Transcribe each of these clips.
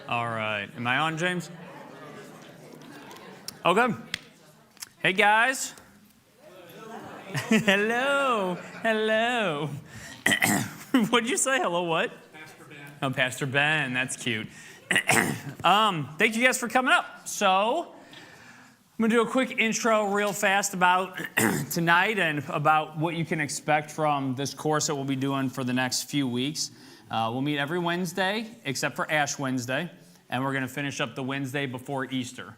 All right. Am I on, James? Okay. Hey, guys. Hello. Hello. What'd you say? Hello, what? Pastor Ben. Oh, Pastor Ben. That's cute. Thank you guys for coming up. So, I'm going to do a quick intro real fast about tonight and about what you can expect from this course that we'll be doing for the next few weeks. We'll meet every Wednesday except for Ash Wednesday, and we're going to finish up the Wednesday before Easter.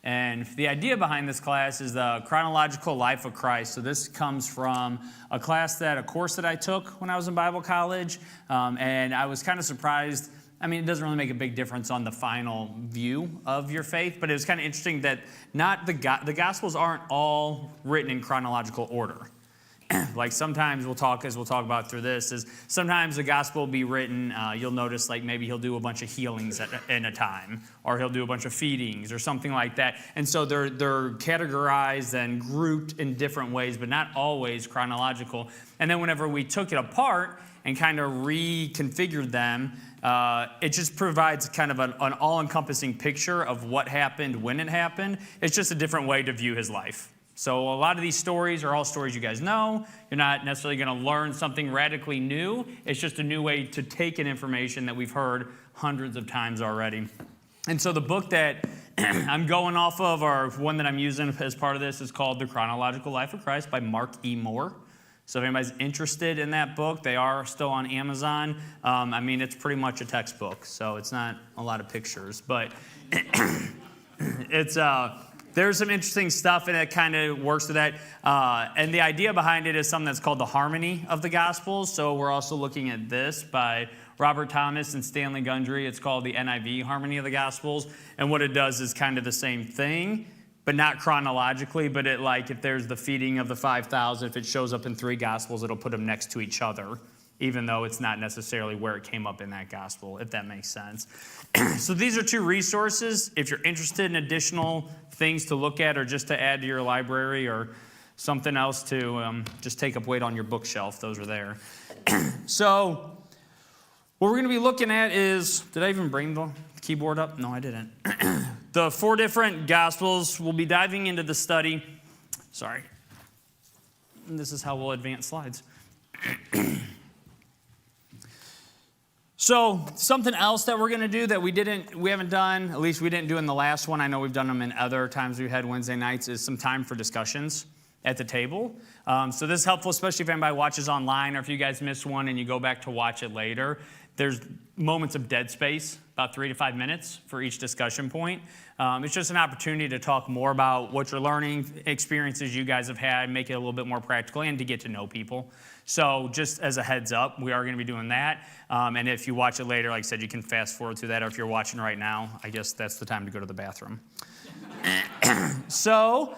And the idea behind this class is the Chronological Life of Christ. So this comes from a course that I took when I was in Bible college, and I was kind of surprised. I mean, it doesn't really make a big difference on the final view of your faith, but it was kind of interesting that not the Gospels aren't all written in chronological order. Like sometimes we'll talk about through this, is sometimes the Gospel will be written, you'll notice like maybe he'll do a bunch of healings in a time, or he'll do a bunch of feedings or something like that. And so they're categorized and grouped in different ways, but not always chronological. And then whenever we took it apart and kind of reconfigured them, it just provides kind of an all-encompassing picture of what happened when it happened. It's just a different way to view his life. So a lot of these stories are all stories you guys know. You're not necessarily going to learn something radically new. It's just a new way to take in information that we've heard hundreds of times already. And so the book that I'm going off of, or one that I'm using as part of this, is called The Chronological Life of Christ by Mark E. Moore. So if anybody's interested in that book, they are still on Amazon. I mean, it's pretty much a textbook, so it's not a lot of pictures. But there's some interesting stuff, and it kind of works with that. And the idea behind it is something that's called the harmony of the Gospels. So we're also looking at this by Robert Thomas and Stanley Gundry. It's called the NIV Harmony of the Gospels. And what it does is kind of the same thing, but not chronologically, but it, like if there's the feeding of the 5,000, if it shows up in 3 Gospels, it'll put them next to each other, even though it's not necessarily where it came up in that Gospel, if that makes sense. So these are 2 resources. If you're interested in additional things to look at or just to add to your library or something else to just take up weight on your bookshelf, those are there. So what we're going to be looking at is, did I even bring the keyboard up? No, I didn't. The 4 different Gospels. We'll be diving into the study. Sorry. And this is how we'll advance slides. So something else that we're going to do that we haven't done, at least we didn't do in the last one, I know we've done them in other times we've had Wednesday nights, is some time for discussions at the table. So this is helpful, especially if anybody watches online or if you guys miss one and you go back to watch it later. There's moments of dead space, about 3 to 5 minutes for each discussion point. It's just an opportunity to talk more about what you're learning, experiences you guys have had, make it a little bit more practical, and to get to know people. So just as a heads up, we are going to be doing that. And if you watch it later, like I said, you can fast forward through that. Or if you're watching right now, I guess that's the time to go to the bathroom. So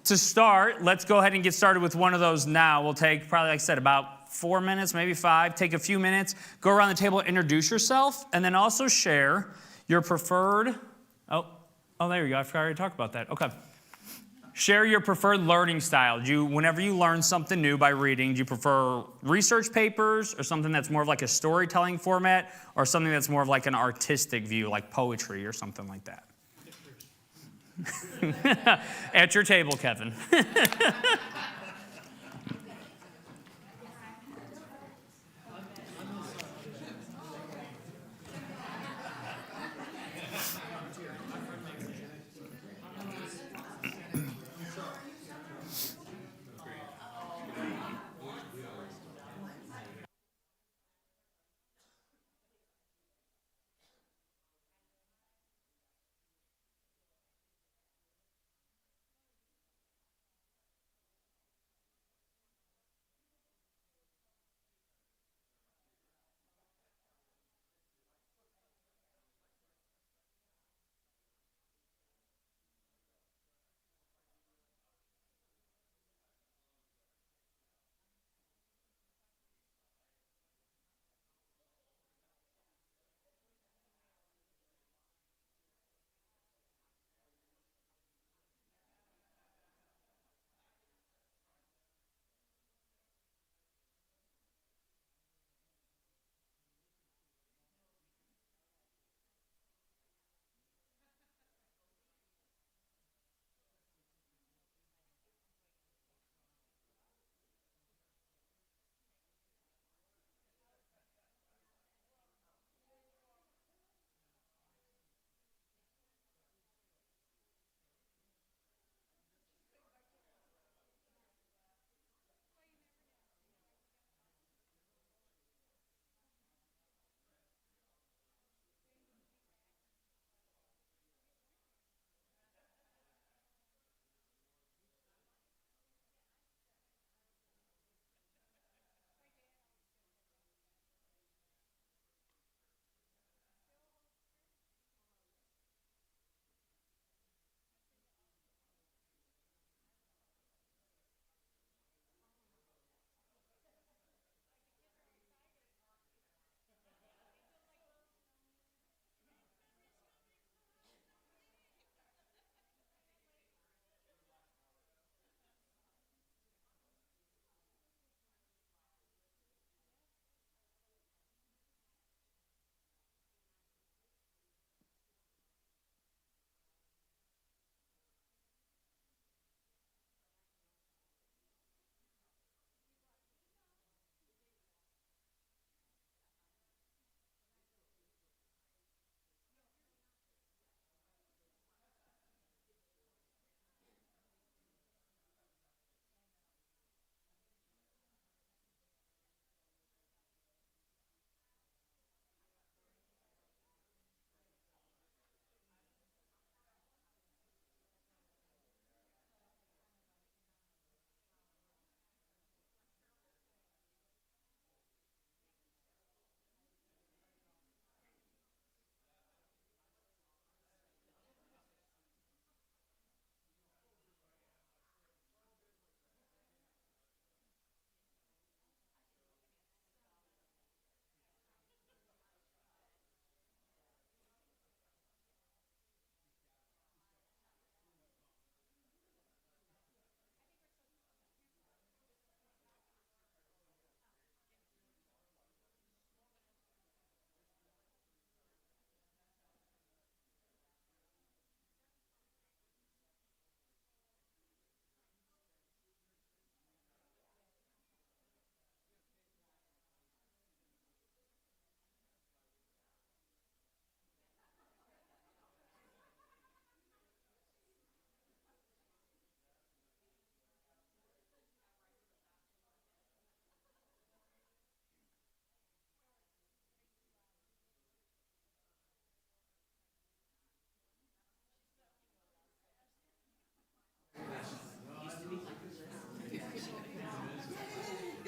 to start, let's go ahead and get started with one of those now. We'll take probably, like I said, about 4 minutes, maybe 5. Take a few minutes, go around the table, introduce yourself, and then also share your preferred, oh, there you go. I forgot I already talked about that. Okay. Share your preferred learning style. Whenever you learn something new by reading, do you prefer research papers or something that's more of like a storytelling format, or something that's more of like an artistic view, like poetry or something like that? At your table, Kevin.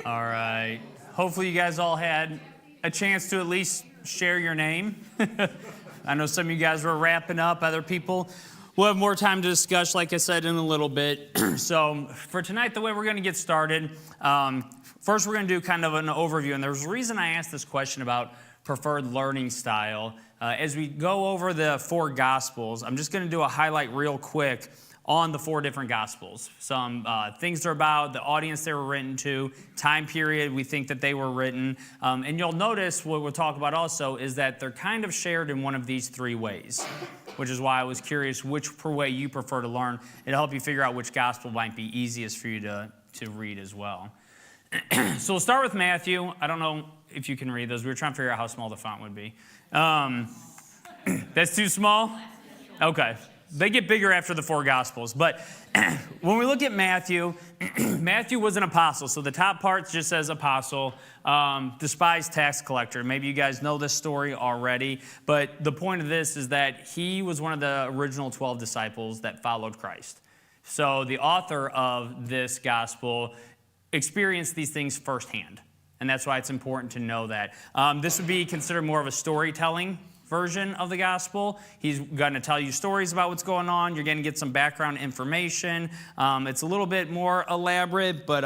All right. Hopefully you guys all had a chance to at least share your name. I know some of you guys were wrapping up. Other people will have more time to discuss, like I said, in a little bit. So for tonight, the way we're going to get started, first we're going to do kind of an overview. And there's a reason I asked this question about preferred learning style. As we go over the 4 Gospels, I'm just going to do a highlight real quick on the 4 different Gospels. Some things they're about, the audience they were written to, time period we think that they were written. And you'll notice what we'll talk about also is that they're kind of shared in one of these 3 ways, which is why I was curious which way you prefer to learn. It'll help you figure out which Gospel might be easiest for you to read as well. So we'll start with Matthew. I don't know if you can read those. We were trying to figure out how small the font would be. That's too small? Okay. They get bigger after the 4 Gospels. But when we look at Matthew, Matthew was an apostle. So the top part just says apostle, despised tax collector. Maybe you guys know this story already. But the point of this is that he was one of the original 12 disciples that followed Christ. So the author of this gospel experienced these things firsthand. And that's why it's important to know that. This would be considered more of a storytelling version of the gospel. He's going to tell you stories about what's going on. You're going to get some background information. It's a little bit more elaborate, but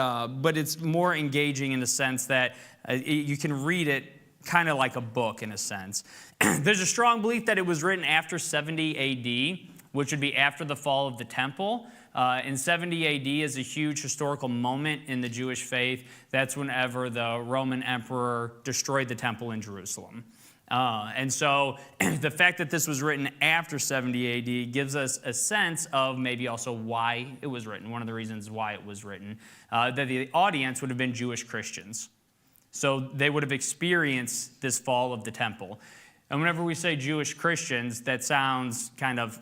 it's more engaging in the sense that you can read it kind of like a book in a sense. There's a strong belief that it was written after 70 A.D., which would be after the fall of the temple. In 70 A.D. is a huge historical moment in the Jewish faith. That's whenever the Roman emperor destroyed the temple in Jerusalem. And so the fact that this was written after 70 A.D. gives us a sense of maybe also why it was written. One of the reasons why it was written, that the audience would have been Jewish Christians. So they would have experienced this fall of the temple. And whenever we say Jewish Christians, that sounds kind of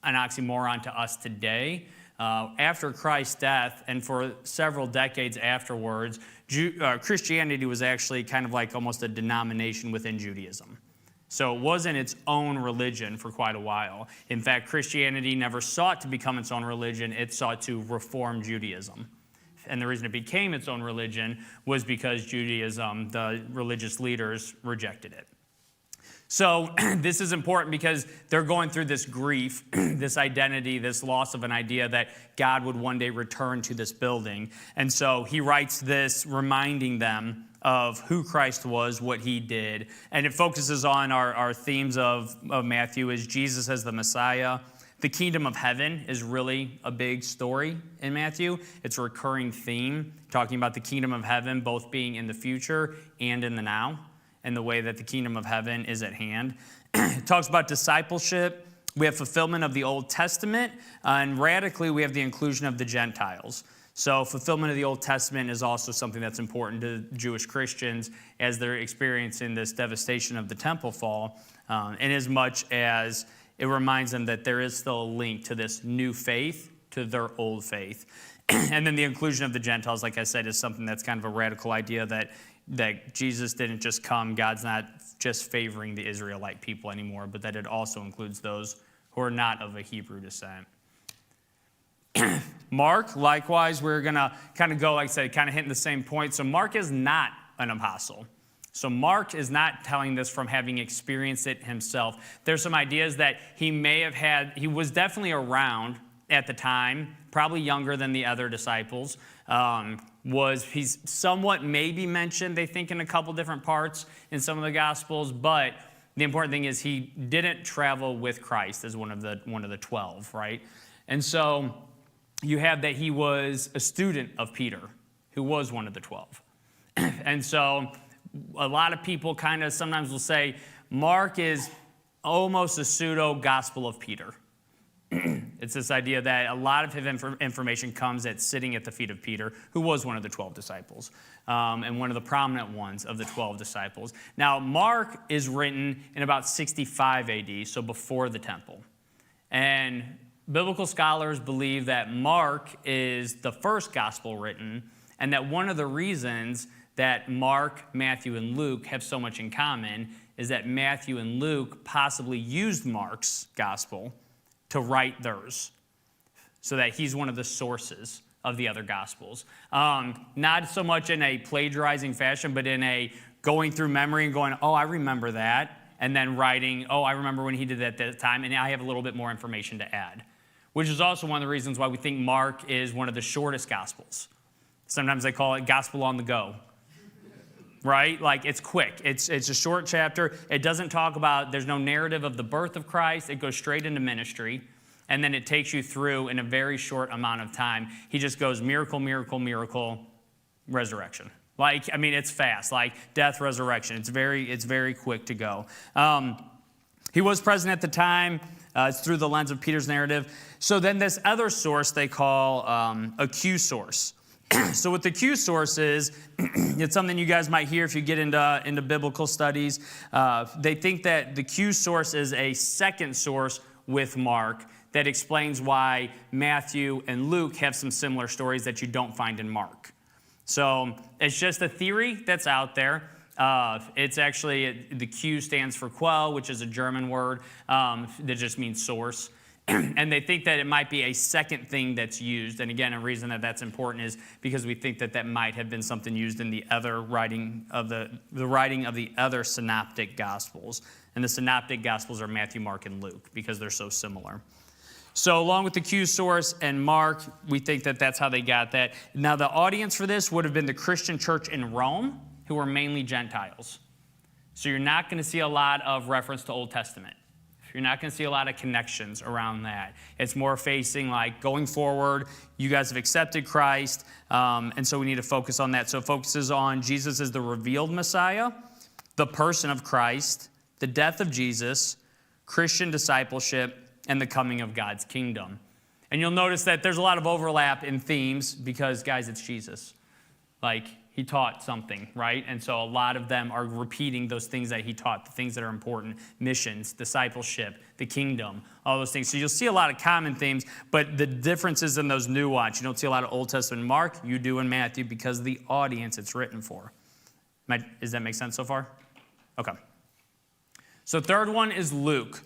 an oxymoron to us today. After Christ's death and for several decades afterwards, Christianity was actually kind of like almost a denomination within Judaism. So it wasn't its own religion for quite a while. In fact, Christianity never sought to become its own religion. It sought to reform Judaism. And the reason it became its own religion was because Judaism, the religious leaders, rejected it. So this is important because they're going through this grief, this identity, this loss of an idea that God would one day return to this building. And so he writes this reminding them of who Christ was, what he did. And it focuses on our themes of Matthew is Jesus as the Messiah. The kingdom of heaven is really a big story in Matthew. It's a recurring theme, talking about the kingdom of heaven both being in the future and in the now, and the way that the kingdom of heaven is at hand. It talks about discipleship. We have fulfillment of the Old Testament, and radically we have the inclusion of the Gentiles. So fulfillment of the Old Testament is also something that's important to Jewish Christians as they're experiencing this devastation of the temple fall, in as much as it reminds them that there is still a link to this new faith, to their old faith. And then the inclusion of the Gentiles, like I said, is something that's kind of a radical idea that Jesus didn't just come, God's not just favoring the Israelite people anymore, but that it also includes those who are not of a Hebrew descent. Mark, likewise, we're going to kind of go, like I said, kind of hitting the same point. So Mark is not an apostle. So Mark is not telling this from having experienced it himself. There's some ideas that he may have had. He was definitely around at the time, probably younger than the other disciples. He's somewhat maybe mentioned, they think, in a couple different parts in some of the Gospels, but the important thing is he didn't travel with Christ as one of the 12, right? And so you have that he was a student of Peter, who was one of the 12. And so a lot of people kind of sometimes will say Mark is almost a pseudo-gospel of Peter. It's this idea that a lot of his information comes at sitting at the feet of Peter, who was one of the 12 disciples, and one of the prominent ones of the 12 disciples. Now, Mark is written in about 65 A.D., so before the temple. And biblical scholars believe that Mark is the first gospel written, and that one of the reasons that Mark, Matthew, and Luke have so much in common is that Matthew and Luke possibly used Mark's gospel to write theirs, so that he's one of the sources of the other Gospels. Not so much in a plagiarizing fashion, but in a going through memory and going, oh, I remember that, and then writing, oh, I remember when he did that at that time, and I have a little bit more information to add, which is also one of the reasons why we think Mark is one of the shortest Gospels. Sometimes they call it gospel on the go, right? Like it's quick. It's a short chapter. It doesn't talk about, there's no narrative of the birth of Christ. It goes straight into ministry, and then it takes you through in a very short amount of time. He just goes miracle, miracle, miracle, resurrection. Like, I mean, it's fast, like death, resurrection. It's very quick to go. He was present at the time. It's through the lens of Peter's narrative. So then this other source they call a Q source. So what the Q source is, it's something you guys might hear if you get into biblical studies. They think that the Q source is a second source with Mark that explains why Matthew and Luke have some similar stories that you don't find in Mark. So it's just a theory that's out there. It's actually, the Q stands for Quell, which is a German word that just means source. And they think that it might be a second thing that's used. And again, a reason that that's important is because we think that that might have been something used in the other writing of the writing of the other synoptic gospels. And the synoptic gospels are Matthew, Mark, and Luke because they're so similar. So along with the Q source and Mark, we think that that's how they got that. Now the audience for this would have been the Christian church in Rome, who were mainly Gentiles. So you're not going to see a lot of reference to Old Testament. You're not going to see a lot of connections around that. It's more facing like going forward, you guys have accepted Christ, and so we need to focus on that. So it focuses on Jesus as the revealed Messiah, the person of Christ, the death of Jesus, Christian discipleship, and the coming of God's kingdom. And you'll notice that there's a lot of overlap in themes because, guys, it's Jesus. Like, he taught something, right? And so a lot of them are repeating those things that he taught, the things that are important, missions, discipleship, the kingdom, all those things. So you'll see a lot of common themes, but the differences in those nuance. You don't see a lot of Old Testament in Mark, you do in Matthew because of the audience it's written for. Does that make sense so far? Okay. So third one is Luke.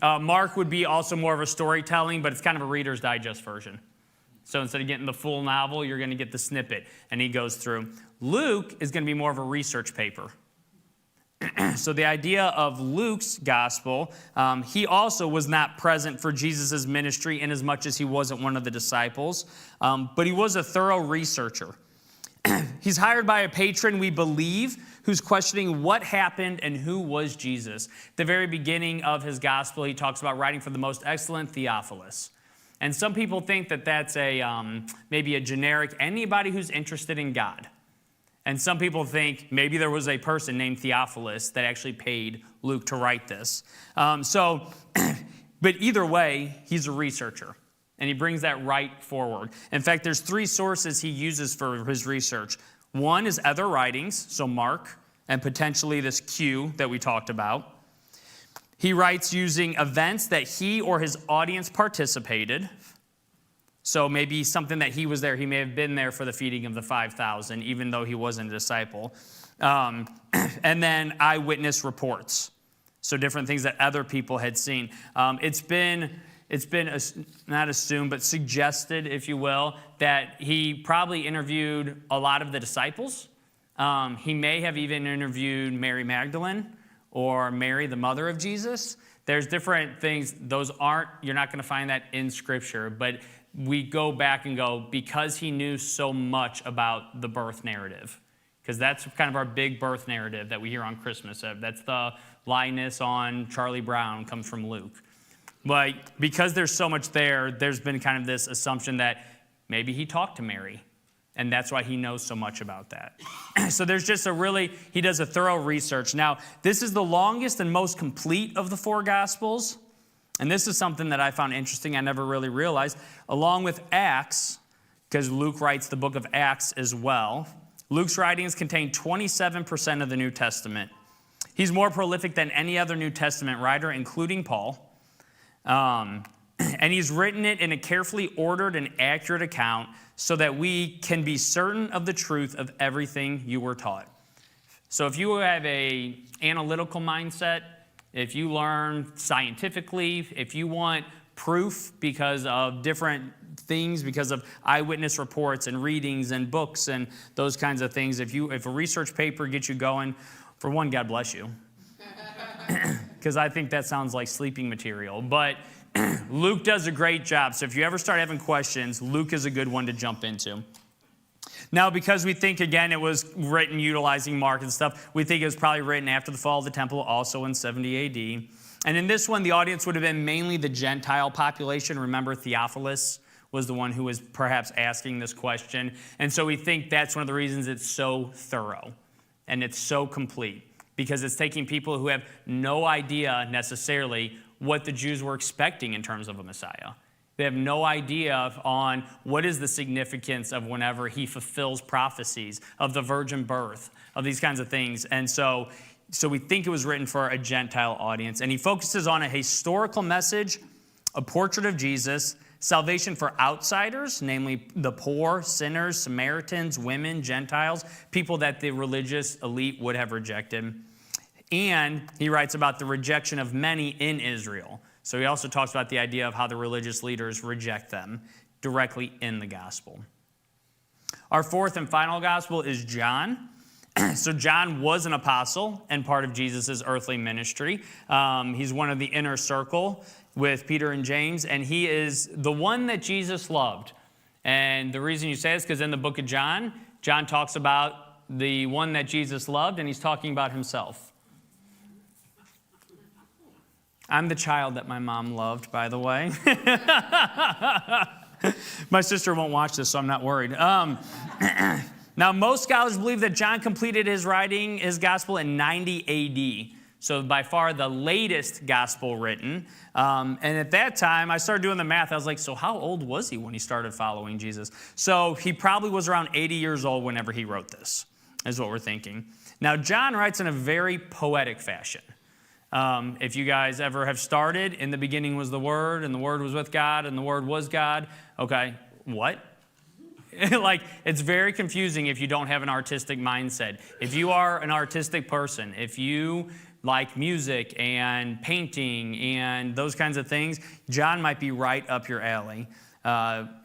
Mark would be also more of a storytelling, but it's kind of a Reader's Digest version. So instead of getting the full novel, you're going to get the snippet, and he goes through. Luke is going to be more of a research paper. So the idea of Luke's gospel, he also was not present for Jesus' ministry in as much as he wasn't one of the disciples, but he was a thorough researcher. He's hired by a patron, we believe, who's questioning what happened and who was Jesus. At the very beginning of his gospel, he talks about writing for the most excellent Theophilus. And some people think that that's maybe a generic, anybody who's interested in God. And some people think maybe there was a person named Theophilus that actually paid Luke to write this. But either way, he's a researcher. And he brings that right forward. In fact, there's three sources he uses for his research. One is other writings, so Mark, and potentially this Q that we talked about. He writes using events that he or his audience participated. So maybe something that he was there. He may have been there for the feeding of the 5,000, even though he wasn't a disciple. And then eyewitness reports. So different things that other people had seen. It's been not assumed, but suggested, if you will, that he probably interviewed a lot of the disciples. He may have even interviewed Mary Magdalene or Mary, the mother of Jesus. There's different things. You're not going to find that in Scripture, but we go back and go, because he knew so much about the birth narrative, because that's kind of our big birth narrative that we hear on Christmas. That's the Linus on Charlie Brown comes from Luke. But because there's so much there, there's been kind of this assumption that maybe he talked to Mary, and that's why he knows so much about that. So there's just he does a thorough research. Now, this is the longest and most complete of the four Gospels, and this is something that I found interesting. I never really realized. Along with Acts, because Luke writes the book of Acts as well, Luke's writings contain 27% of the New Testament. He's more prolific than any other New Testament writer, including Paul. And he's written it in a carefully ordered and accurate account so that we can be certain of the truth of everything you were taught. So if you have an analytical mindset, if you learn scientifically, if you want proof because of different things because of eyewitness reports and readings and books and those kinds of things. If a research paper gets you going, for one, God bless you. Because I think that sounds like sleeping material. But Luke does a great job. So if you ever start having questions, Luke is a good one to jump into. Now, because we think, again, it was written utilizing Mark and stuff, we think it was probably written after the fall of the temple, also in 70 AD. And in this one, the audience would have been mainly the Gentile population. Remember, Theophilus was the one who was perhaps asking this question. And so we think that's one of the reasons it's so thorough and it's so complete, because it's taking people who have no idea necessarily what the Jews were expecting in terms of a Messiah. They have no idea on what is the significance of whenever he fulfills prophecies of the virgin birth, of these kinds of things. And so we think it was written for a Gentile audience. And he focuses on a historical message, a portrait of Jesus, salvation for outsiders, namely the poor, sinners, Samaritans, women, Gentiles, people that the religious elite would have rejected. And he writes about the rejection of many in Israel. So he also talks about the idea of how the religious leaders reject them directly in the gospel. Our fourth and final gospel is John. So John was an apostle and part of Jesus' earthly ministry. He's one of the inner circle with Peter and James, and he is the one that Jesus loved. And the reason you say this is because in the book of John, John talks about the one that Jesus loved, and he's talking about himself. I'm the child that my mom loved, by the way. My sister won't watch this, so I'm not worried. Now, most scholars believe that John completed his writing, his gospel, in 90 A.D., so by far the latest gospel written. And at that time, I started doing the math. I was like, so how old was he when he started following Jesus? So he probably was around 80 years old whenever he wrote this, is what we're thinking. Now, John writes in a very poetic fashion. If you guys ever have started, in the beginning was the Word, and the Word was with God, and the Word was God. Okay, what? Like, it's very confusing if you don't have an artistic mindset. If you are an artistic person, if you like music and painting and those kinds of things, John might be right up your alley.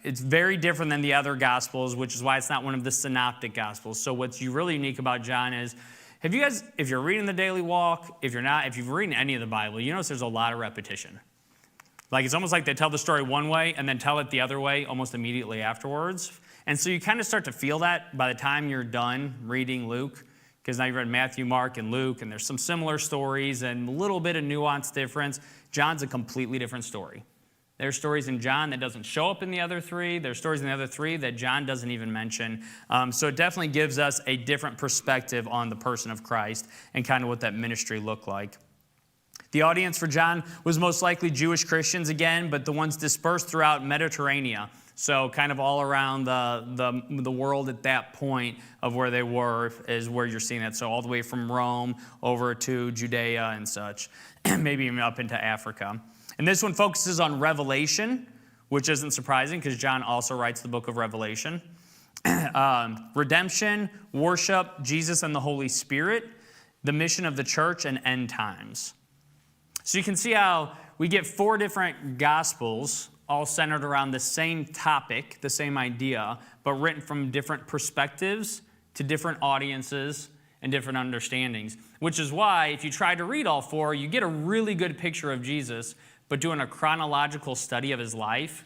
It's very different than the other Gospels, which is why it's not one of the synoptic Gospels. So what's really unique about John is, have you guys, if you're reading the Daily Walk, if you're not, if you've read any of the Bible, you notice there's a lot of repetition. Like, it's almost like they tell the story one way and then tell it the other way almost immediately afterwards. And so you kind of start to feel that by the time you're done reading Luke, because now you've read Matthew, Mark, and Luke, and there's some similar stories and a little bit of nuance difference. John's a completely different story. There's stories in John that doesn't show up in the other three. There's stories in the other three that John doesn't even mention. So it definitely gives us a different perspective on the person of Christ and kind of what that ministry looked like. The audience for John was most likely Jewish Christians again, but the ones dispersed throughout Mediterranean. So kind of all around the world at that point of where they were is where you're seeing that. So all the way from Rome over to Judea and such, maybe even up into Africa. And this one focuses on Revelation, which isn't surprising because John also writes the book of Revelation. Redemption, worship, Jesus and the Holy Spirit, the mission of the church, and end times. So you can see how we get 4 different gospels all centered around the same topic, the same idea, but written from different perspectives to different audiences and different understandings, which is why if you try to read all 4, you get a really good picture of Jesus, but doing a chronological study of his life,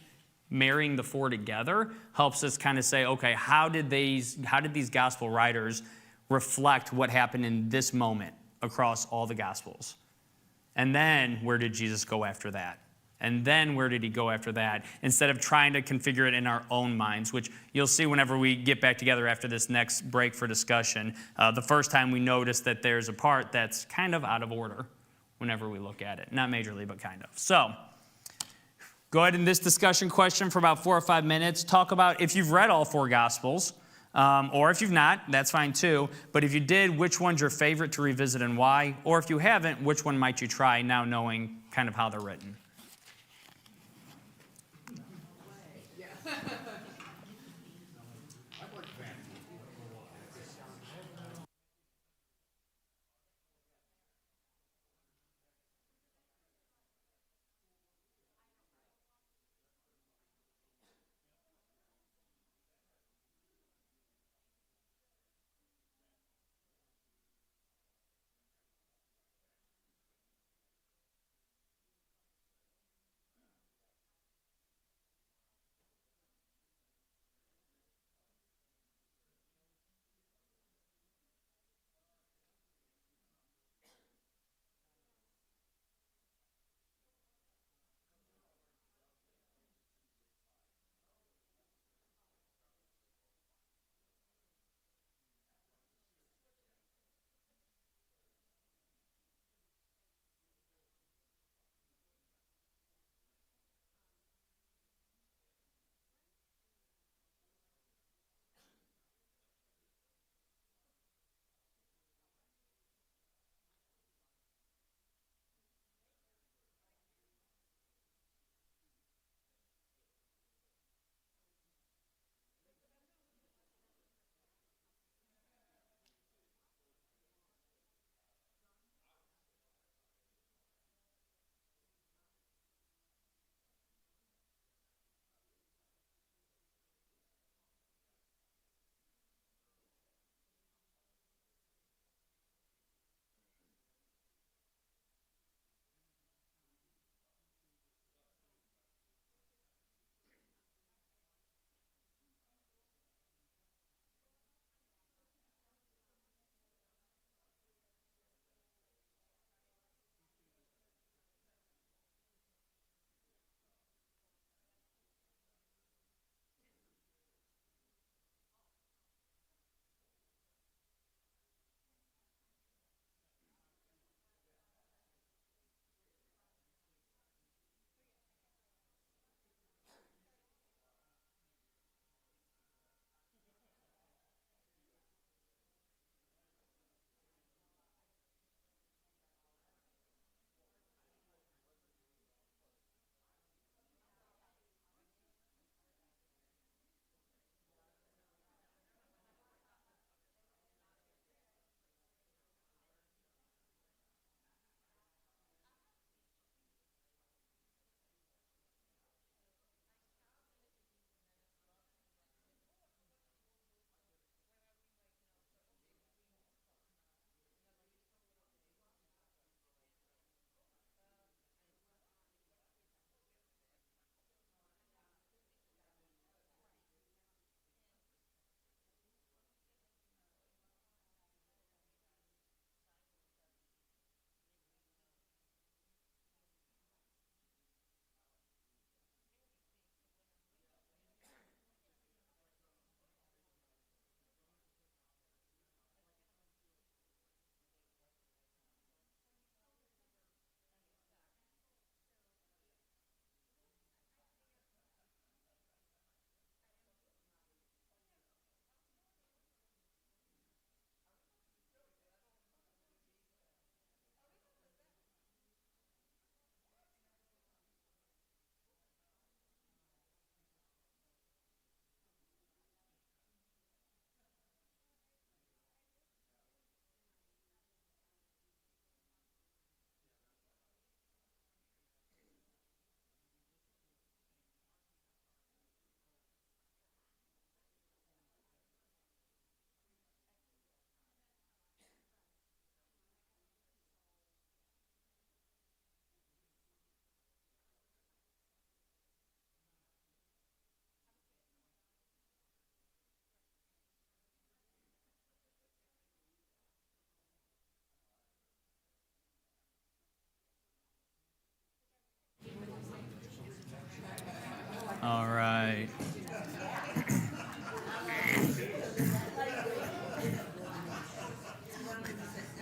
marrying the 4 together, helps us kind of say, okay, how did these gospel writers reflect what happened in this moment across all the gospels? And then where did Jesus go after that? And then where did he go after that? Instead of trying to configure it in our own minds, which you'll see whenever we get back together after this next break for discussion. The first time we notice that there's a part that's kind of out of order whenever we look at it. Not majorly, but kind of. So go ahead in this discussion question for about 4 or 5 minutes. Talk about if you've read all 4 Gospels, or if you've not, that's fine too. But if you did, which one's your favorite to revisit and why? Or if you haven't, which one might you try now knowing kind of how they're written?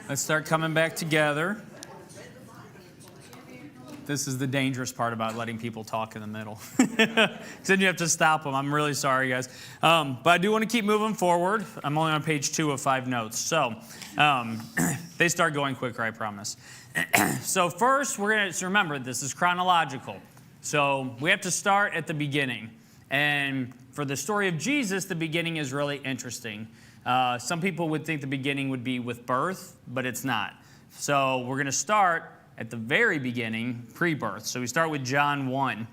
Let's start coming back together. This is the dangerous part about letting people talk in the middle. Then you have to stop them. I'm really sorry, guys. But I do want to keep moving forward. I'm only on page 2 of 5 notes. So they start going quicker, I promise. So first, we're going to remember, this is chronological. So we have to start at the beginning. And for the story of Jesus, the beginning is really interesting. Some people would think the beginning would be with birth, but it's not. So we're going to start at the very beginning, pre-birth. So we start with John 1.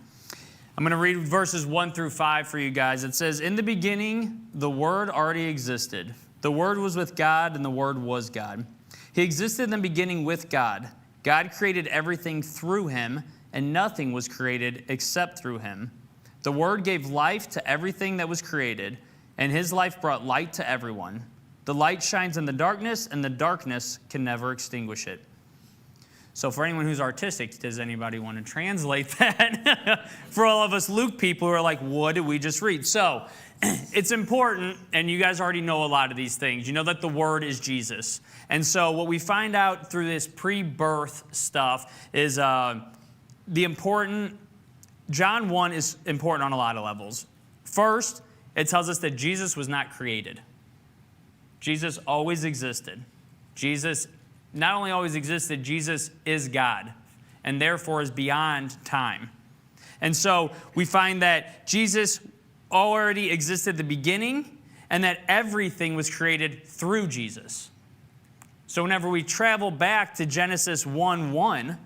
I'm going to read verses 1 through 5 for you guys. It says, "In the beginning, the Word already existed. The Word was with God, and the Word was God. He existed in the beginning with God. God created everything through him, and nothing was created except through him. The Word gave life to everything that was created, and his life brought light to everyone. The light shines in the darkness, and the darkness can never extinguish it." So for anyone who's artistic, does anybody want to translate that? For all of us Luke people who are like, what did we just read? So it's important, and you guys already know a lot of these things. You know that the Word is Jesus. And so what we find out through this pre-birth stuff is John 1 is important on a lot of levels. First, it tells us that Jesus was not created. Jesus always existed. Jesus not only always existed, Jesus is God, and therefore is beyond time. And so we find that Jesus already existed at the beginning, and that everything was created through Jesus. So whenever we travel back to Genesis 1:1,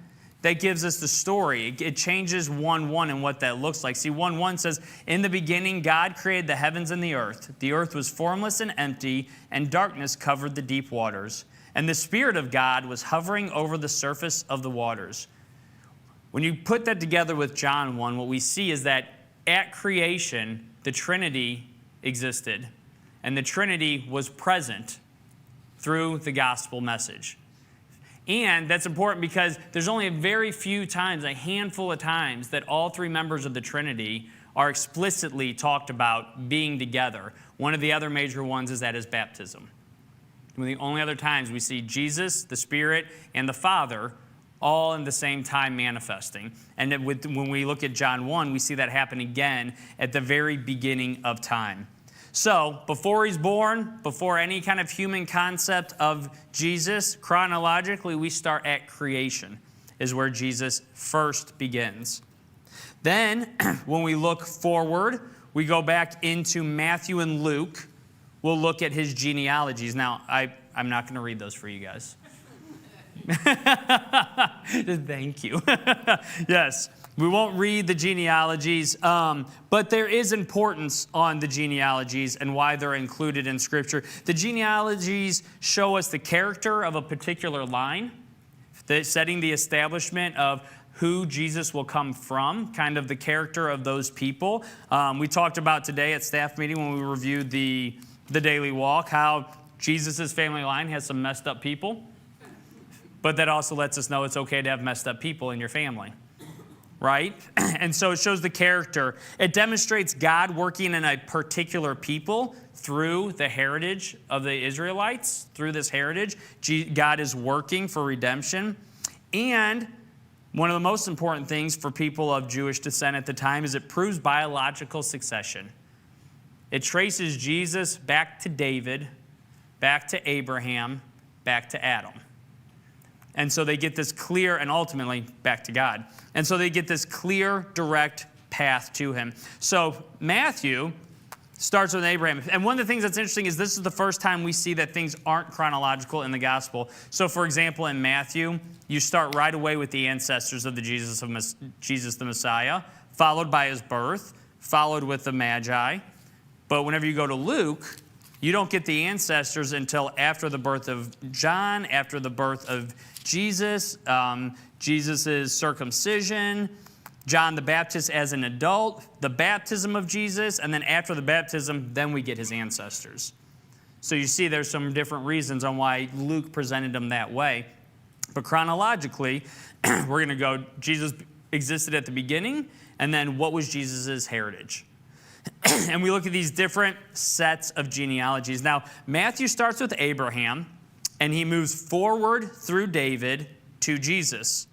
that gives us the story. It changes 1:1 and what that looks like. See, 1:1 says, "In the beginning, God created the heavens and the earth. The earth was formless and empty, and darkness covered the deep waters. And the Spirit of God was hovering over the surface of the waters." When you put that together with John 1, what we see is that at creation, the Trinity existed. And the Trinity was present through the gospel message. And that's important because there's only a very few times, a handful of times, that all three members of the Trinity are explicitly talked about being together. One of the other major ones is at his baptism. One of the only other times we see Jesus, the Spirit, and the Father all in the same time manifesting. And when we look at John 1, we see that happen again at the very beginning of time. So, before he's born, before any kind of human concept of Jesus, chronologically, we start at creation, is where Jesus first begins. Then, when we look forward, we go back into Matthew and Luke. We'll look at his genealogies. Now, I'm not going to read those for you guys. Thank you. Yes, we won't read the genealogies, but there is importance on the genealogies and why they're included in Scripture. The genealogies show us the character of a particular line, setting the establishment of who Jesus will come from, kind of the character of those people. We talked about today at staff meeting when we reviewed the daily walk, how Jesus' family line has some messed up people, but that also lets us know it's okay to have messed up people in your family, right? And so it shows the character. It demonstrates God working in a particular people through the heritage of the Israelites. Through this heritage, God is working for redemption. And one of the most important things for people of Jewish descent at the time is it proves biological succession. It traces Jesus back to David, back to Abraham, back to Adam. And so they get this clear, and ultimately back to God. And so they get this clear, direct path to him. So Matthew starts with Abraham. And one of the things that's interesting is this is the first time we see that things aren't chronological in the gospel. So for example, in Matthew, you start right away with the ancestors of the Jesus the Messiah, followed by his birth, followed with the Magi. But whenever you go to Luke, you don't get the ancestors until after the birth of John, after the birth of Jesus, Jesus' circumcision, John the Baptist as an adult, the baptism of Jesus, and then after the baptism, then we get his ancestors. So you see there's some different reasons on why Luke presented them that way. But chronologically, we're going to go, Jesus existed at the beginning, and then what was Jesus' heritage? And we look at these different sets of genealogies. Now, Matthew starts with Abraham. and he moves forward through David to Jesus.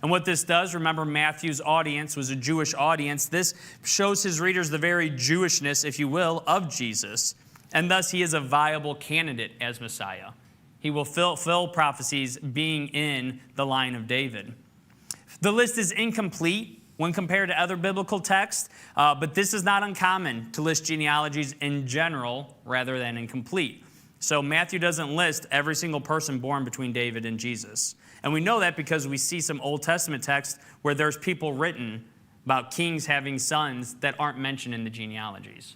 And what this does, remember Matthew's audience was a Jewish audience. This shows his readers the very Jewishness, if you will, of Jesus. And thus he is a viable candidate as Messiah. He will fulfill prophecies being in the line of David. The list is incomplete when compared to other biblical texts, but this is not uncommon to list genealogies in general rather than incomplete. So Matthew doesn't list every single person born between David and Jesus. And we know that because we see some Old Testament texts where there's people written about kings having sons that aren't mentioned in the genealogies.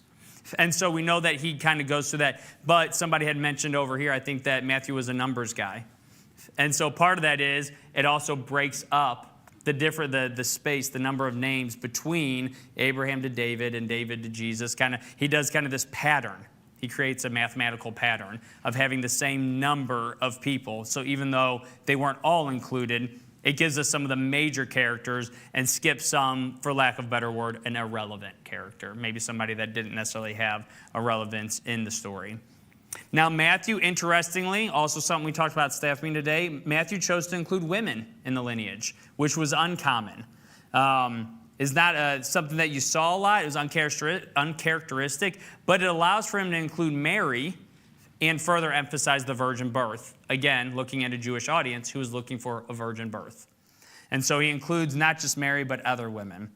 And so we know that he kind of goes through that. But somebody had mentioned over here, I think that Matthew was a numbers guy. And so part of that is it also breaks up the space, the number of names between Abraham to David and David to Jesus. He does kind of this pattern. He creates a mathematical pattern of having the same number of people. So even though they weren't all included, it gives us some of the major characters and skips some, for lack of a better word, an irrelevant character. Maybe somebody that didn't necessarily have a relevance in the story. Now, Matthew, interestingly, also something we talked about at staff meeting today, Matthew chose to include women in the lineage, which was uncommon. Is not something that you saw a lot. It was uncharacteristic, but it allows for him to include Mary and further emphasize the virgin birth. Again, looking at a Jewish audience who was looking for a virgin birth. And so he includes not just Mary, but other women.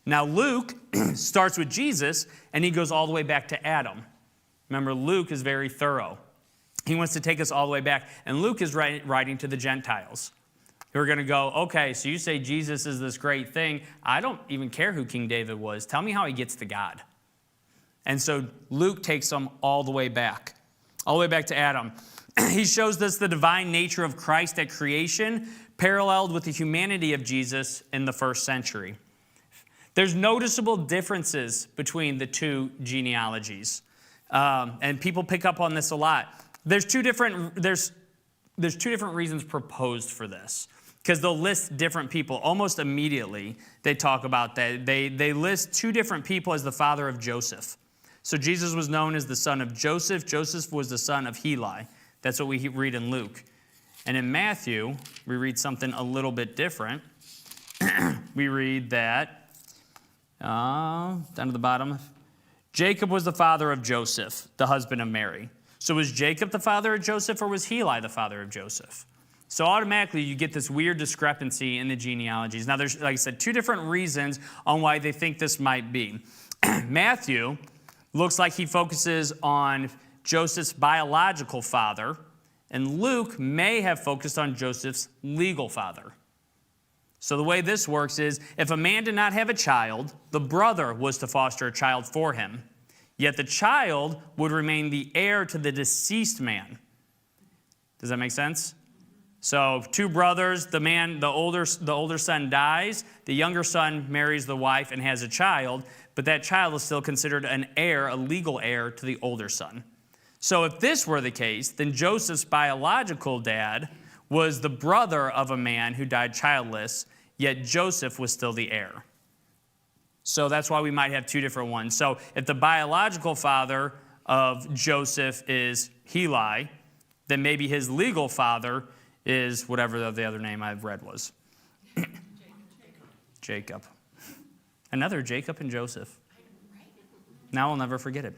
Now, Luke starts with Jesus, and he goes all the way back to Adam. Remember, Luke is very thorough. He wants to take us all the way back, and Luke is writing to the Gentiles. We're going to go, okay, so you say Jesus is this great thing. I don't even care who King David was. Tell me how he gets to God. And so Luke takes them all the way back to Adam. He shows us the divine nature of Christ at creation, paralleled with the humanity of Jesus in the first century. There's noticeable differences between the two genealogies, and people pick up on this a lot. There's two different reasons proposed for this. Because they'll list different people. Almost immediately, they talk about that. They list two different people as the father of Joseph. So Jesus was known as the son of Joseph. Joseph was the son of Heli. That's what we read in Luke. And in Matthew, we read something a little bit different. We read that, down to the bottom, Jacob was the father of Joseph, the husband of Mary. So was Jacob the father of Joseph, or was Heli the father of Joseph? So automatically, you get this weird discrepancy in the genealogies. Now, there's, like I said, two different reasons on why they think this might be. Matthew looks like he focuses on Joseph's biological father, and Luke may have focused on Joseph's legal father. So the way this works is, if a man did not have a child, the brother was to foster a child for him. Yet the child would remain the heir to the deceased man. Does that make sense? So two brothers, the older son dies, the younger son marries the wife and has a child, but that child is still considered an heir, a legal heir to the older son. So if this were the case, then Joseph's biological dad was the brother of a man who died childless, yet Joseph was still the heir. So that's why we might have two different ones. So if the biological father of Joseph is Heli, then maybe his legal father is whatever the other name I've read was. Jacob. Another Jacob and Joseph. Now I'll never forget it.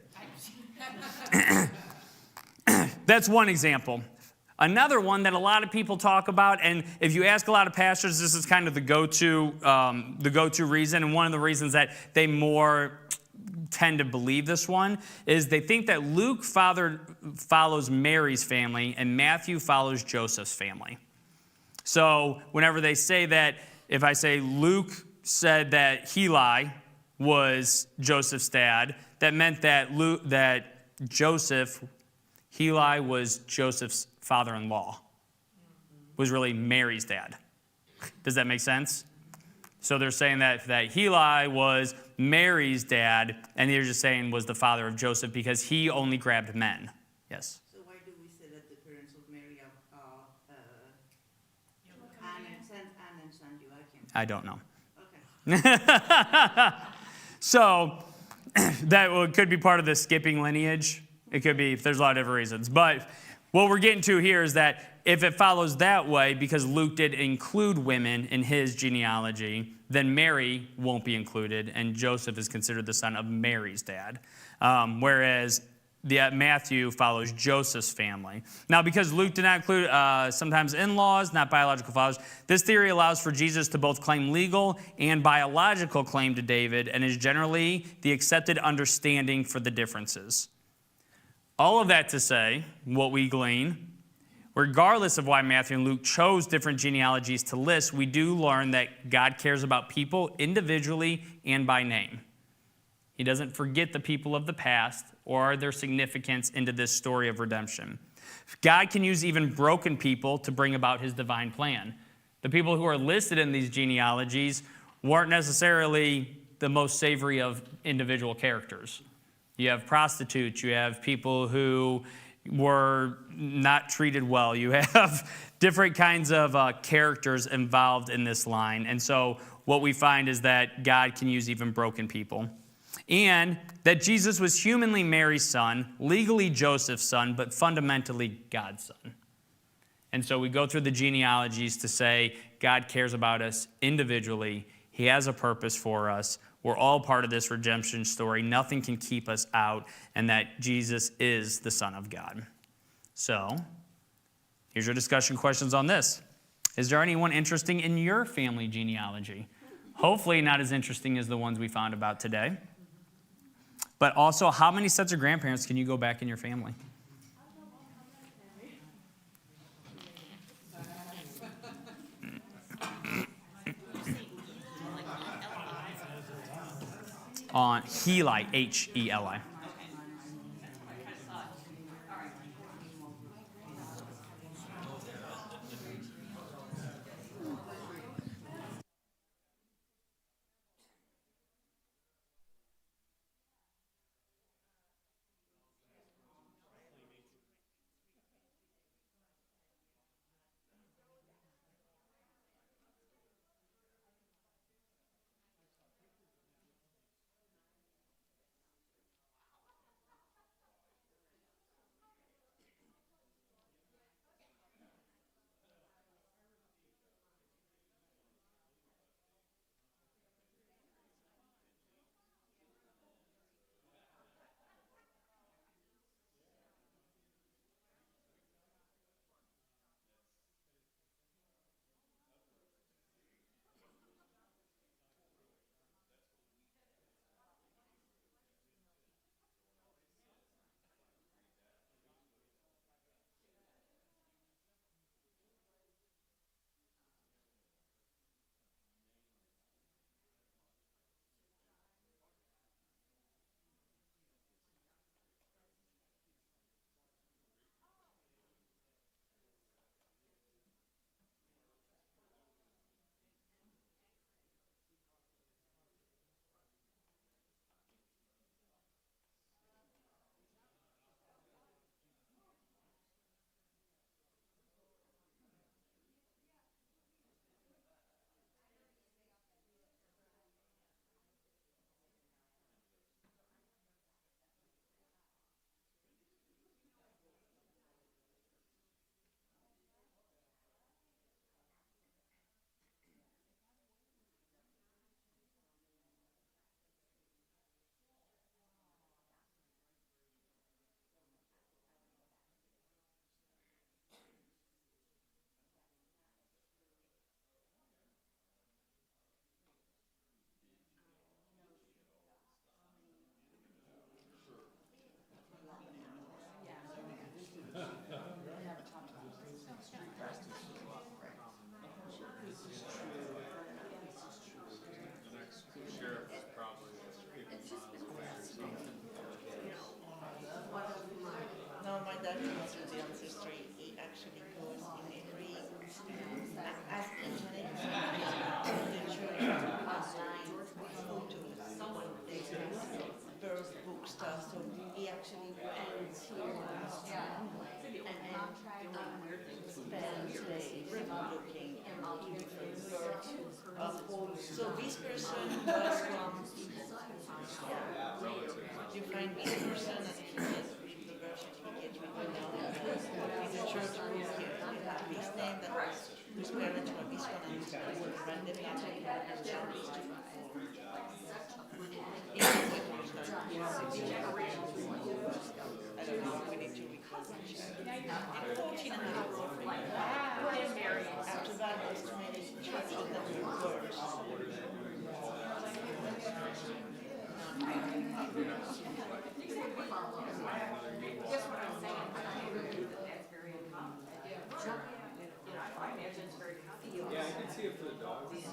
That's one example. Another one that a lot of people talk about, and if you ask a lot of pastors, this is kind of the go-to reason, and one of the reasons that they more tend to believe this one is they think that Luke follows Mary's family and Matthew follows Joseph's family. So whenever they say that, if I say Luke said that Heli was Joseph's dad, that meant that Heli was Joseph's father-in-law, was really Mary's dad. Does that make sense? So they're saying that Heli was Mary's dad, and they're just saying was the father of Joseph because he only grabbed men. Yes? So why do we say that the parents of Mary are Anne and son Joachim? I don't know. Okay. So that could be part of the skipping lineage. It could be, there's a lot of different reasons. But what we're getting to here is that if it follows that way, because Luke did include women in his genealogy, then Mary won't be included, and Joseph is considered the son of Mary's dad. Whereas Matthew follows Joseph's family. Now, because Luke did not include sometimes in-laws, not biological fathers, this theory allows for Jesus to both claim legal and biological claim to David, and is generally the accepted understanding for the differences. All of that to say, what we glean, regardless of why Matthew and Luke chose different genealogies to list, we do learn that God cares about people individually and by name. He doesn't forget the people of the past or their significance into this story of redemption. God can use even broken people to bring about his divine plan. The people who are listed in these genealogies weren't necessarily the most savory of individual characters. You have prostitutes, you have people who were not treated well, you have different kinds of characters involved in this line. And so what we find is that God can use even broken people. And that Jesus was humanly Mary's son, legally Joseph's son, but fundamentally God's son. And so we go through the genealogies to say God cares about us individually. He has a purpose for us. We're all part of this redemption story. Nothing can keep us out, and that Jesus is the Son of God. So, here's your discussion questions on this. Is there anyone interesting in your family genealogy? Hopefully not as interesting as the ones we found about today. But also, how many sets of grandparents can you go back in your family? On Heli, H-E-L-I. No, my dad goes to the ancestry. He actually goes in every, asking the church online photos when they have birth book stuff. So he actually went to and then spent days looking into different births. So this person was from, you find this person and he says the birth certificate with me now. In the church group here, his name that his parents were missionaries, ran the meeting. I don't know, we need to recall the child. In 14 and a half. After that, I was training in churches that were worse. Yeah, I can see it for the dogs.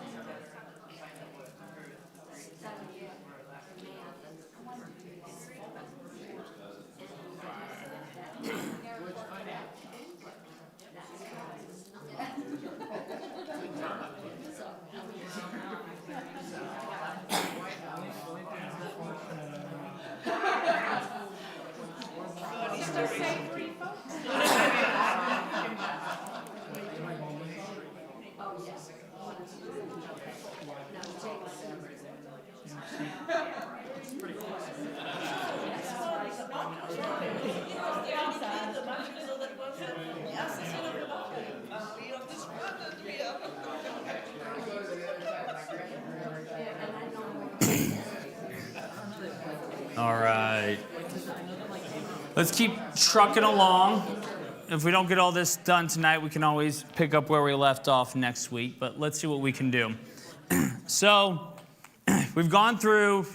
All right. Let's keep trucking along. If we don't get all this done tonight, we can always pick up where we left off next week, but let's see what we can do. So, we've gone through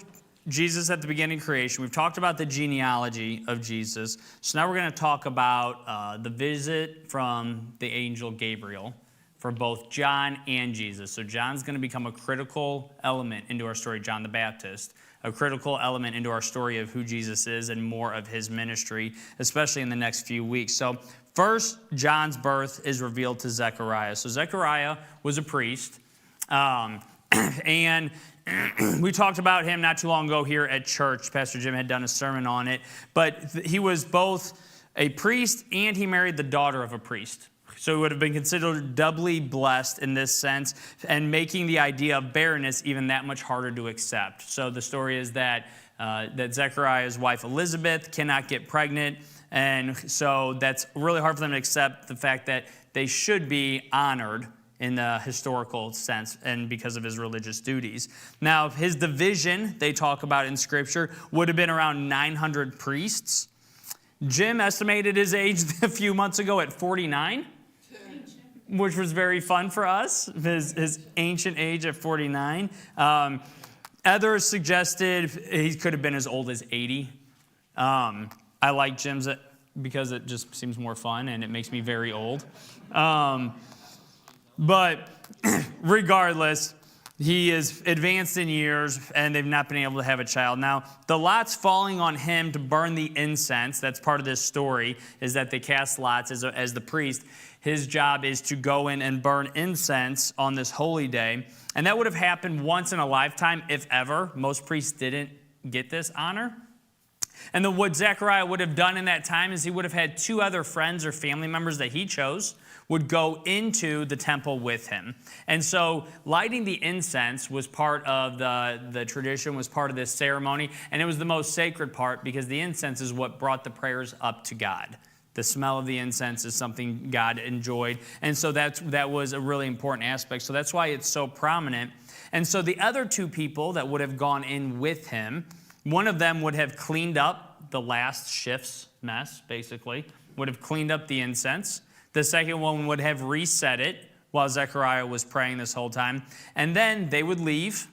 Jesus at the beginning of creation. We've talked about the genealogy of Jesus. So now we're going to talk about the visit from the angel Gabriel for both John and Jesus. So John's going to become a critical element into our story, John the Baptist, a critical element into our story of who Jesus is and more of his ministry, especially in the next few weeks. So first, John's birth is revealed to Zechariah. So Zechariah was a priest, and we talked about him not too long ago here at church. Pastor Jim had done a sermon on it. But he was both a priest and he married the daughter of a priest. So he would have been considered doubly blessed in this sense, and making the idea of barrenness even that much harder to accept. So the story is that Zechariah's wife Elizabeth cannot get pregnant, and so that's really hard for them to accept the fact that they should be honored in the historical sense and because of his religious duties. Now, his division, they talk about in Scripture, would have been around 900 priests. Jim estimated his age a few months ago at 49, which was very fun for us, his ancient age at 49. Others suggested he could have been as old as 80. I like Jim's because it just seems more fun and it makes me very old. But regardless, he is advanced in years and they've not been able to have a child. Now, the lot's falling on him to burn the incense. That's part of this story, is that they cast lots as the priest. His job is to go in and burn incense on this holy day. And that would have happened once in a lifetime, if ever. Most priests didn't get this honor. And then what Zechariah would have done in that time is he would have had two other friends or family members that he chose would go into the temple with him. And so lighting the incense was part of the tradition, was part of this ceremony. And it was the most sacred part because the incense is what brought the prayers up to God. The smell of the incense is something God enjoyed. And so that was a really important aspect. So that's why it's so prominent. And so the other two people that would have gone in with him, one of them would have cleaned up the last shift's mess, basically, would have cleaned up the incense. The second one would have reset it while Zechariah was praying this whole time. And then they would leave,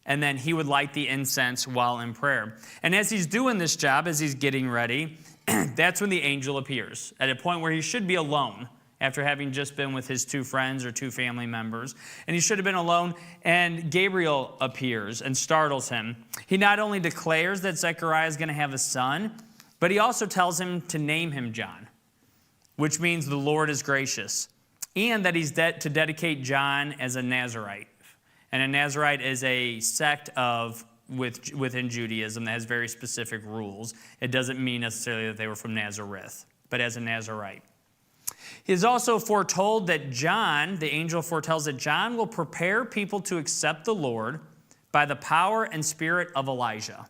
and then he would light the incense while in prayer. And as he's doing this job, as he's getting ready, that's when the angel appears, at a point where he should be alone after having just been with his two friends or two family members. And he should have been alone, and Gabriel appears and startles him. He not only declares that Zechariah is going to have a son, but he also tells him to name him John, which means the Lord is gracious, and that he's to dedicate John as a Nazirite. And a Nazirite is a sect within Judaism that has very specific rules. It doesn't mean necessarily that they were from Nazareth, but as a Nazirite. He is also foretold that the angel foretells that John will prepare people to accept the Lord by the power and spirit of Elijah.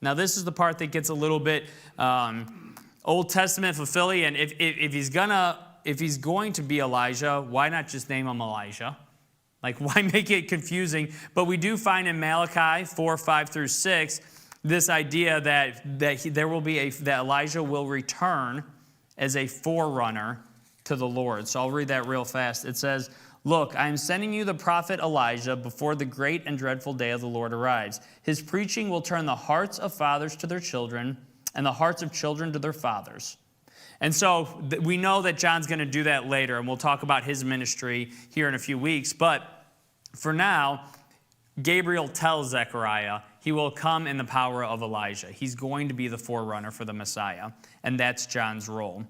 Now, this is the part that gets a little bit Old Testament fulfilling, and if he's going to be Elijah, why not just name him Elijah? Like, why make it confusing? But we do find in Malachi 4:5-6 this idea that Elijah will return as a forerunner to the Lord. So I'll read that real fast. It says, "Look, I am sending you the prophet Elijah before the great and dreadful day of the Lord arrives. His preaching will turn the hearts of fathers to their children and the hearts of children to their fathers." And so we know that John's going to do that later, and we'll talk about his ministry here in a few weeks. But for now, Gabriel tells Zechariah he will come in the power of Elijah. He's going to be the forerunner for the Messiah, and that's John's role.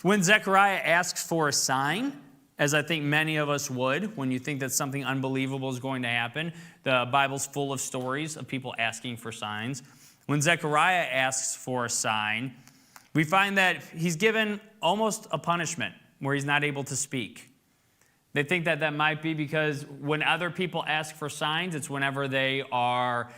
When Zechariah asks for a sign, as I think many of us would, when you think that something unbelievable is going to happen, the Bible's full of stories of people asking for signs. When Zechariah asks for a sign, we find that he's given almost a punishment where he's not able to speak. They think that might be because when other people ask for signs, it's whenever they are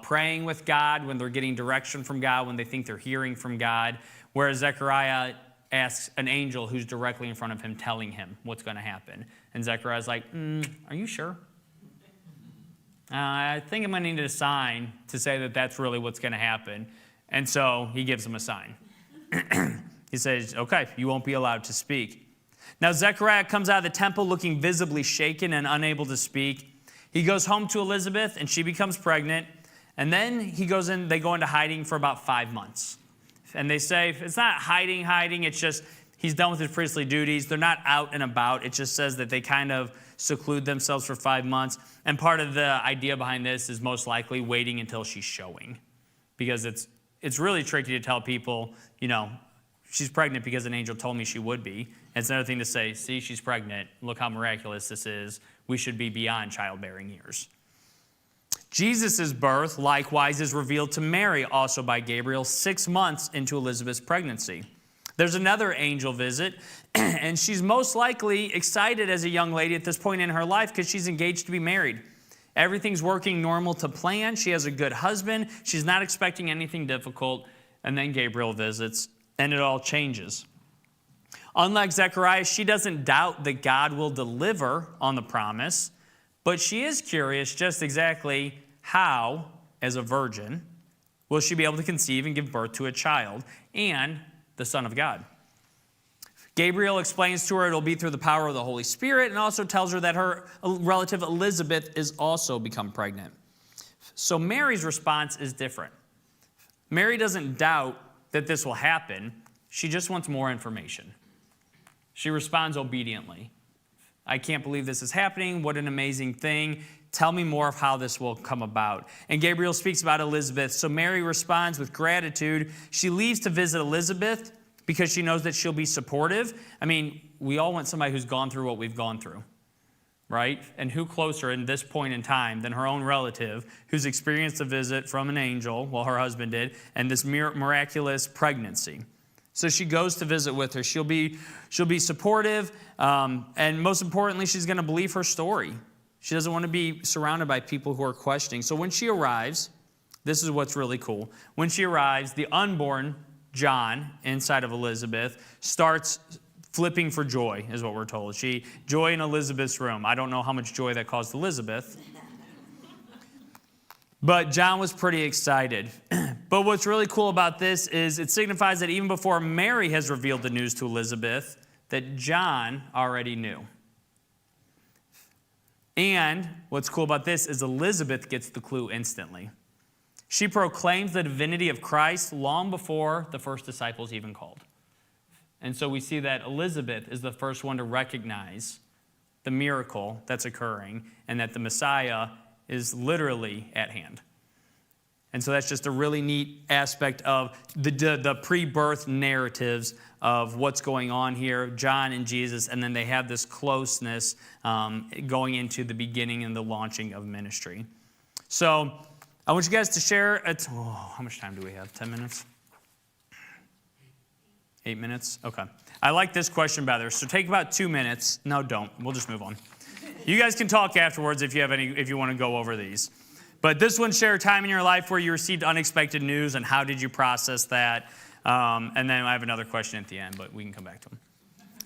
praying with God, when they're getting direction from God, when they think they're hearing from God, whereas Zechariah asks an angel who's directly in front of him telling him what's going to happen. And Zechariah's like, are you sure? I think I'm going to need a sign to say that that's really what's going to happen. And so he gives him a sign. He says, okay, you won't be allowed to speak. Now Zechariah comes out of the temple looking visibly shaken and unable to speak. He goes home to Elizabeth and she becomes pregnant. And then they go into hiding for about 5 months. And they say, it's not hiding, it's just he's done with his priestly duties. They're not out and about. It just says that they kind of seclude themselves for 5 months. And part of the idea behind this is most likely waiting until she's showing. Because it's really tricky to tell people, she's pregnant because an angel told me she would be. And it's another thing to say, see, she's pregnant. Look how miraculous this is. We should be beyond childbearing years. Jesus' birth, likewise, is revealed to Mary also by Gabriel 6 months into Elizabeth's pregnancy. There's another angel visit, and she's most likely excited as a young lady at this point in her life because she's engaged to be married. Everything's working normal to plan. She has a good husband. She's not expecting anything difficult. And then Gabriel visits, and it all changes. Unlike Zechariah, she doesn't doubt that God will deliver on the promise, but she is curious just exactly how, as a virgin, will she be able to conceive and give birth to a child and the Son of God. Gabriel explains to her it'll be through the power of the Holy Spirit and also tells her that her relative Elizabeth is also become pregnant. So Mary's response is different. Mary doesn't doubt that this will happen. She just wants more information. She responds obediently. I can't believe this is happening. What an amazing thing. Tell me more of how this will come about. And Gabriel speaks about Elizabeth. So Mary responds with gratitude. She leaves to visit Elizabeth because she knows that she'll be supportive. I mean, we all want somebody who's gone through what we've gone through, right? And who closer in this point in time than her own relative who's experienced a visit from an angel, well, her husband did, and this miraculous pregnancy. So she goes to visit with her. She'll be supportive, and most importantly, she's going to believe her story. She doesn't want to be surrounded by people who are questioning. So when she arrives, this is what's really cool. When she arrives, the unborn John inside of Elizabeth starts flipping for joy, is what we're told. Joy in Elizabeth's room. I don't know how much joy that caused Elizabeth. But John was pretty excited. But what's really cool about this is it signifies that even before Mary has revealed the news to Elizabeth, that John already knew. And what's cool about this is Elizabeth gets the clue instantly. She proclaims the divinity of Christ long before the first disciples even called. And so we see that Elizabeth is the first one to recognize the miracle that's occurring and that the Messiah is literally at hand. And so that's just a really neat aspect of the pre-birth narratives of what's going on here, John and Jesus, and then they have this closeness going into the beginning and the launching of ministry. So I want you guys to share, how much time do we have, 10 minutes? 8 minutes? Okay. I like this question better, so take about 2 minutes. No, don't. We'll just move on. You guys can talk afterwards if you want to go over these. But this one, share a time in your life where you received unexpected news and how did you process that? And then I have another question at the end, but we can come back to them.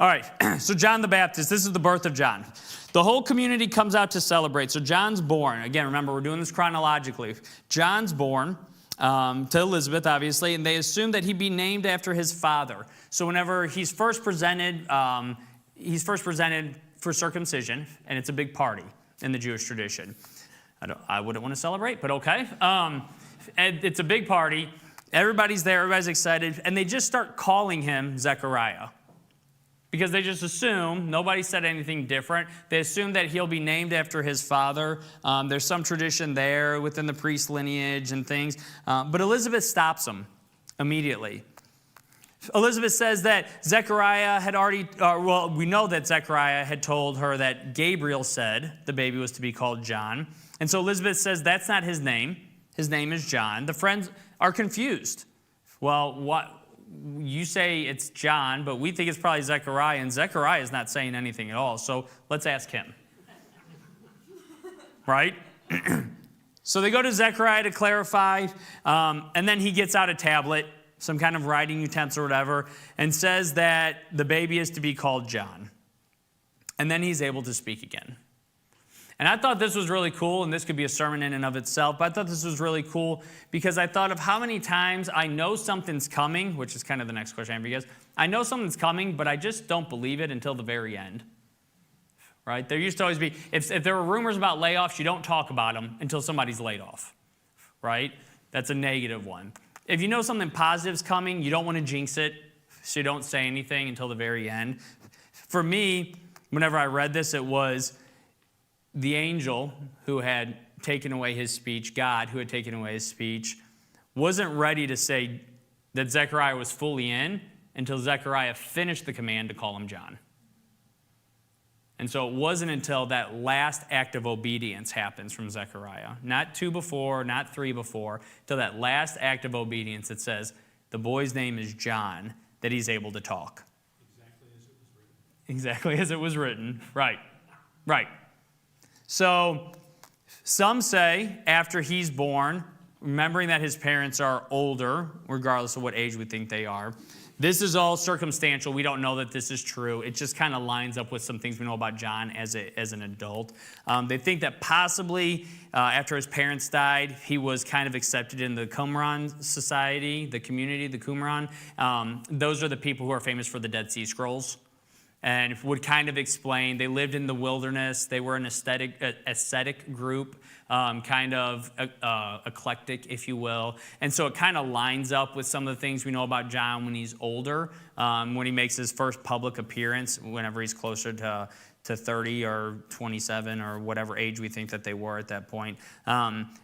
All right, so John the Baptist, this is the birth of John. The whole community comes out to celebrate. So John's born. Again, remember, we're doing this chronologically. John's born to Elizabeth, obviously, and they assume that he'd be named after his father. So whenever he's first presented for circumcision, and it's a big party in the Jewish tradition. I wouldn't want to celebrate, but okay. It's a big party. Everybody's there. Everybody's excited. And they just start calling him Zechariah because they just assume, nobody said anything different. They assume that he'll be named after his father. There's some tradition there within the priest lineage and things. But Elizabeth stops him immediately. Elizabeth says that Zechariah had already, we know that Zechariah had told her that Gabriel said the baby was to be called John. And so Elizabeth says that's not his name. His name is John. The friends are confused. Well, what? You say it's John, but we think it's probably Zechariah, and Zechariah is not saying anything at all. So let's ask him. Right? So they go to Zechariah to clarify, and then he gets out a tablet, some kind of writing utensil or whatever, and says that the baby is to be called John. And then he's able to speak again. And I thought this was really cool, and this could be a sermon in and of itself, but I thought this was really cool because I thought of how many times I know something's coming, which is kind of the next question I have for you guys. I know something's coming, but I just don't believe it until the very end. Right? There used to always be, if there were rumors about layoffs, you don't talk about them until somebody's laid off. Right? That's a negative one. If you know something positive's coming, you don't want to jinx it, so you don't say anything until the very end. For me, whenever I read this, it was the angel who had taken away his speech, God who had taken away his speech, wasn't ready to say that Zechariah was fully in until Zechariah finished the command to call him John. And so it wasn't until that last act of obedience happens from Zechariah, not 2 before, not 3 before, till that last act of obedience that says the boy's name is John, that he's able to talk. Exactly as it was written. Right. Right. So some say after he's born, remembering that his parents are older, regardless of what age we think they are. This is all circumstantial. We don't know that this is true. It just kind of lines up with some things we know about John as an adult. They think that possibly after his parents died, he was kind of accepted in the Qumran society, the community, the Qumran. Those are the people who are famous for the Dead Sea Scrolls. And would kind of explain, they lived in the wilderness. They were an ascetic group, kind of eclectic, if you will. And so it kind of lines up with some of the things we know about John when he's older, when he makes his first public appearance, whenever he's closer to 30 or 27 or whatever age we think that they were at that point.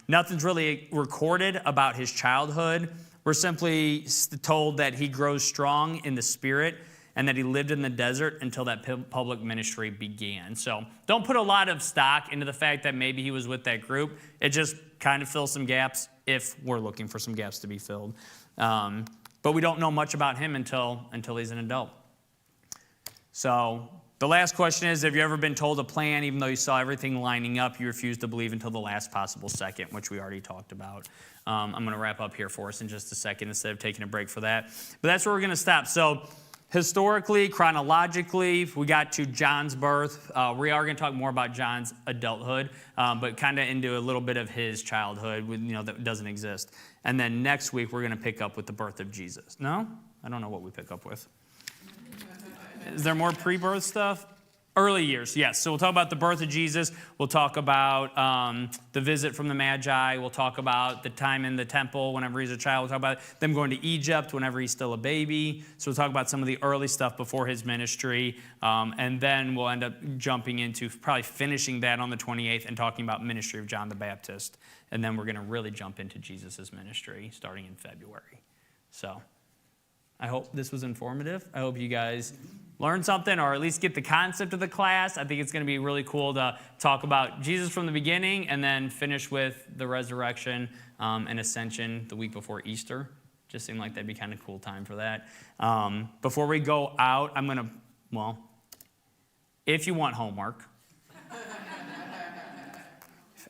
Nothing's really recorded about his childhood. We're simply told that he grows strong in the spirit and that he lived in the desert until that public ministry began. So don't put a lot of stock into the fact that maybe he was with that group. It just kind of fills some gaps if we're looking for some gaps to be filled. But we don't know much about him until he's an adult. So the last question is, have you ever been told a plan, even though you saw everything lining up, you refused to believe until the last possible second, which we already talked about. I'm going to wrap up here for us in just a second instead of taking a break for that. But that's where we're going to stop. So historically, chronologically, we got to John's birth. We are going to talk more about John's adulthood, but kind of into a little bit of his childhood, that doesn't exist. And then next week, we're going to pick up with the birth of Jesus. No? I don't know what we pick up with. Is there more pre-birth stuff? Early years, yes. So we'll talk about the birth of Jesus. We'll talk about the visit from the Magi. We'll talk about the time in the temple whenever he's a child. We'll talk about them going to Egypt whenever he's still a baby. So we'll talk about some of the early stuff before his ministry. And then we'll end up jumping into probably finishing that on the 28th and talking about ministry of John the Baptist. And then we're going to really jump into Jesus' ministry starting in February. So I hope this was informative. I hope you guys learn something or at least get the concept of the class. I think it's going to be really cool to talk about Jesus from the beginning and then finish with the resurrection and ascension the week before Easter. Just seemed like that'd be kind of cool time for that. Before we go out, I'm going to, if you want homework,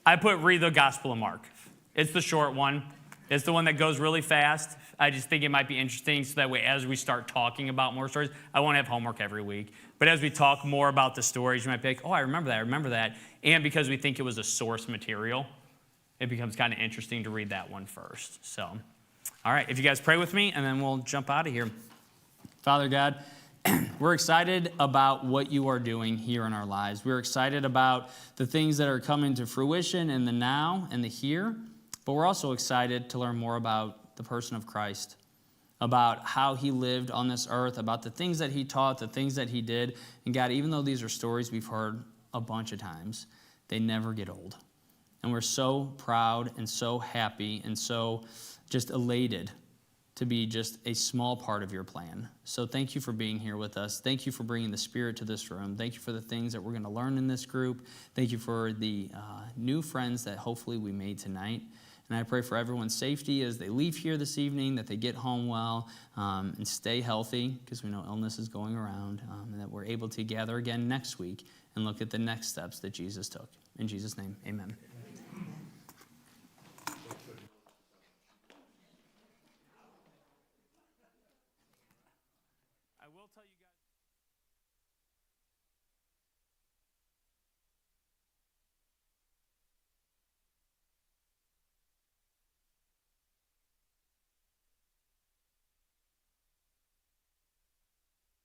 I put read the Gospel of Mark. It's the short one. It's the one that goes really fast. I just think it might be interesting so that way as we start talking about more stories, I won't have homework every week, but as we talk more about the stories, you might be like, oh, I remember that. And because we think it was a source material, it becomes kind of interesting to read that one first. So, all right, if you guys pray with me, and then we'll jump out of here. Father God, we're excited about what you are doing here in our lives. We're excited about the things that are coming to fruition in the now and the here. But we're also excited to learn more about the person of Christ, about how he lived on this earth, about the things that he taught, the things that he did. And God, even though these are stories we've heard a bunch of times, they never get old. And we're so proud and so happy and so just elated to be just a small part of your plan. So thank you for being here with us. Thank you for bringing the Spirit to this room. Thank you for the things that we're going to learn in this group. Thank you for the new friends that hopefully we made tonight. And I pray for everyone's safety as they leave here this evening, that they get home well and stay healthy, because we know illness is going around, and that we're able to gather again next week and look at the next steps that Jesus took. In Jesus' name, amen.